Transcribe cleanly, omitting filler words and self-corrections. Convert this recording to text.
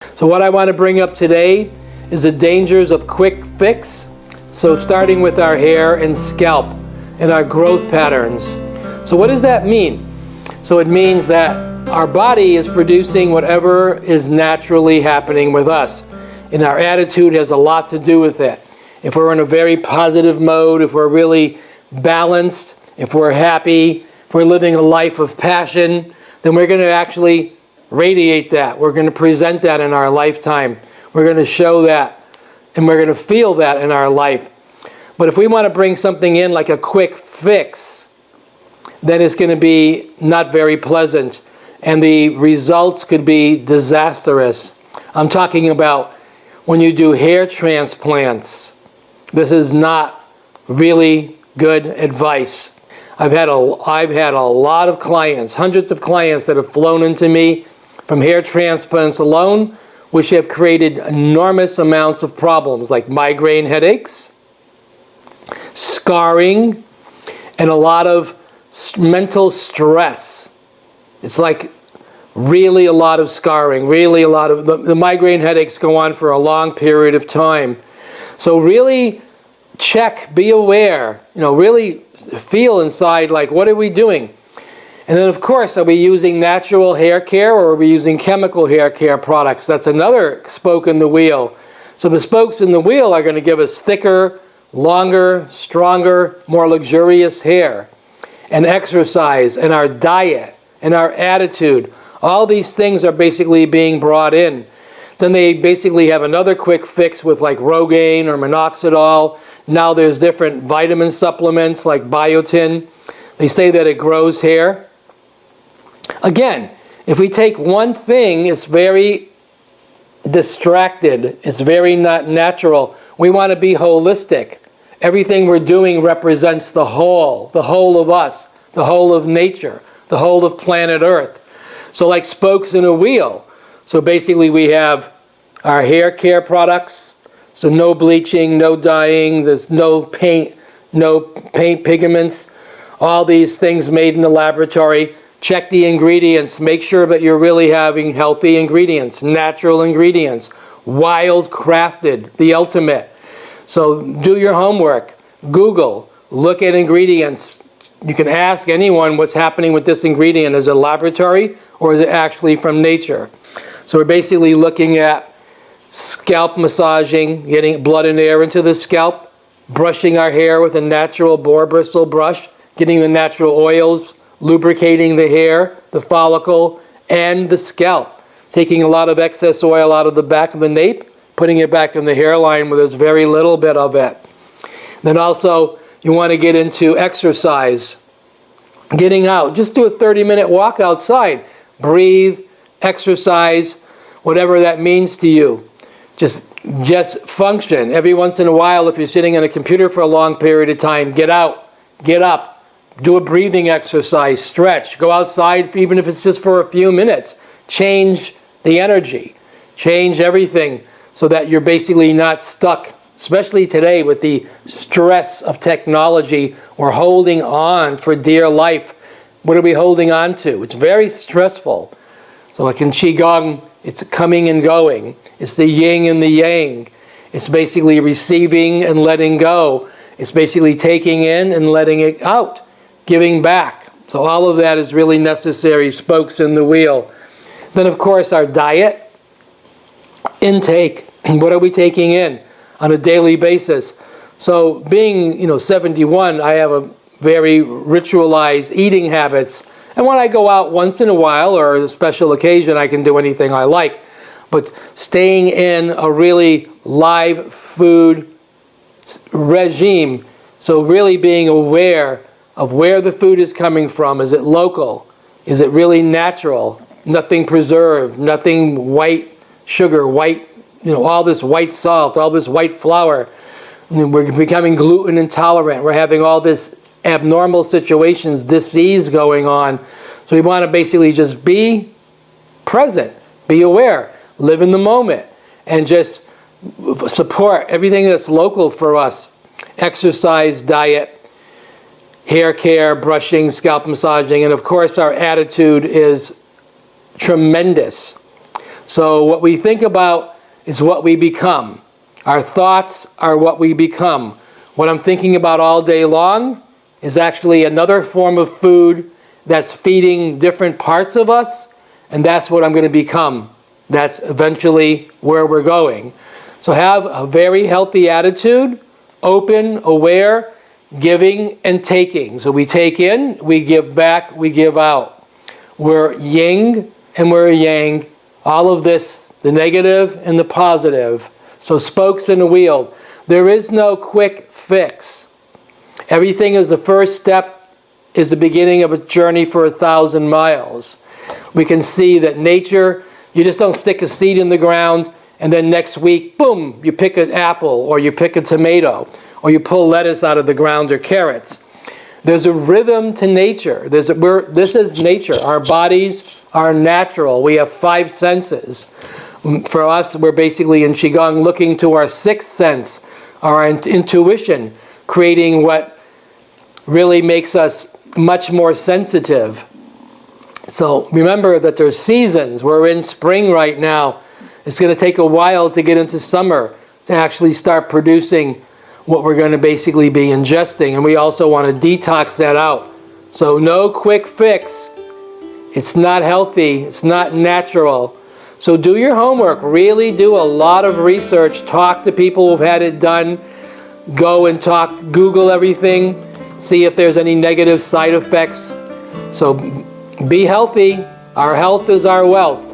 So what I want to bring up today is the dangers of quick fix. So starting with our hair and scalp and our growth patterns. So what does that mean? So it means that our body is producing whatever is naturally happening with us. And our attitude has a lot to do with it. If we're in a very positive mode, if we're really balanced, if we're happy, if we're living a life of passion, then we're going to actually radiate that. We're going to present that in our lifetime. We're going to show that, and we're going to feel that in our life. But if we want to bring something in like a quick fix, then it's going to be not very pleasant, and the results could be disastrous. I'm talking about when you do hair transplants. This is not really good advice. I've had a lot of clients, hundreds of clients that have flown into me from hair transplants alone, which have created enormous amounts of problems like migraine headaches, scarring, and a lot of mental stress. It's like really a lot of scarring, really a lot of, the migraine headaches go on for a long period of time. So really check, be aware, really feel inside, like, what are we doing? And then, of course, are we using natural hair care or are we using chemical hair care products? That's another spoke in the wheel. So the spokes in the wheel are going to give us thicker, longer, stronger, more luxurious hair. And exercise, and our diet, and our attitude. All these things are basically being brought in. Then they basically have another quick fix with like Rogaine or Minoxidil. Now there's different vitamin supplements like biotin. They say that it grows hair. Again, if we take one thing, it's very distracted. It's very not natural. We want to be holistic. Everything we're doing represents the whole of us, the whole of nature, the whole of planet Earth. So like spokes in a wheel. So basically we have our hair care products. So no bleaching, no dyeing, there's no paint pigments, all these things made in the laboratory. Check the ingredients, make sure that you're really having healthy ingredients, natural ingredients, wildcrafted, the ultimate. So do your homework, Google, look at ingredients. You can ask anyone what's happening with this ingredient. Is it laboratory or is it actually from nature? So we're basically looking at scalp massaging, getting blood and air into the scalp, brushing our hair with a natural boar bristle brush, getting the natural oils, lubricating the hair, the follicle, and the scalp. Taking a lot of excess oil out of the back of the nape, putting it back in the hairline where there's very little bit of it. Then also, you want to get into exercise. Getting out. Just do a 30-minute walk outside. Breathe, exercise, whatever that means to you. Just function. Every once in a while, if you're sitting on a computer for a long period of time, get out, get up, do a breathing exercise, stretch, go outside, even if it's just for a few minutes. Change the energy. Change everything so that you're basically not stuck, especially today with the stress of technology. We're holding on for dear life. What are we holding on to? It's very stressful. So like in QiGong, it's coming and going. It's the yin and the yang. It's basically receiving and letting go. It's basically taking in and letting it out, giving back. So all of that is really necessary, spokes in the wheel. Then of course our diet, intake. What are we taking in on a daily basis? So being 71, I have a very ritualized eating habits. And when I go out once in a while or a special occasion, I can do anything I like. But staying in a really live food regime, so really being aware of where the food is coming from. Is it local? Is it really natural? Nothing preserved, nothing white sugar, white, all this white salt, all this white flour. We're becoming gluten intolerant. We're having all this abnormal situations, disease going on. So we want to basically just be present, be aware, live in the moment, and just support everything that's local for us. Exercise, diet, hair care, brushing, scalp massaging, and of course our attitude is tremendous. So what we think about is what we become. Our thoughts are what we become. What I'm thinking about all day long is actually another form of food that's feeding different parts of us, and that's what I'm going to become. That's eventually where we're going. So have a very healthy attitude, open, aware, giving and taking. So we take in, we give back, we give out. We're yin and we're yang. All of this, the negative and the positive. So spokes in a wheel. There is no quick fix. Everything is the first step, is the beginning of a journey for 1,000 miles. We can see that nature, you just don't stick a seed in the ground and then next week, boom, you pick an apple or you pick a tomato or you pull lettuce out of the ground or carrots. There's a rhythm to nature. This is nature. Our bodies are natural. We have 5 senses. For us, we're basically in QiGong looking to our 6th sense, our intuition, creating what really makes us much more sensitive. So remember that there's seasons. We're in spring right now. It's going to take a while to get into summer to actually start producing what we're going to basically be ingesting. And we also want to detox that out. So no quick fix. It's not healthy. It's not natural. So do your homework. Really do a lot of research. Talk to people who've had it done. Go and talk, Google everything. See if there's any negative side effects. So be healthy. Our health is our wealth.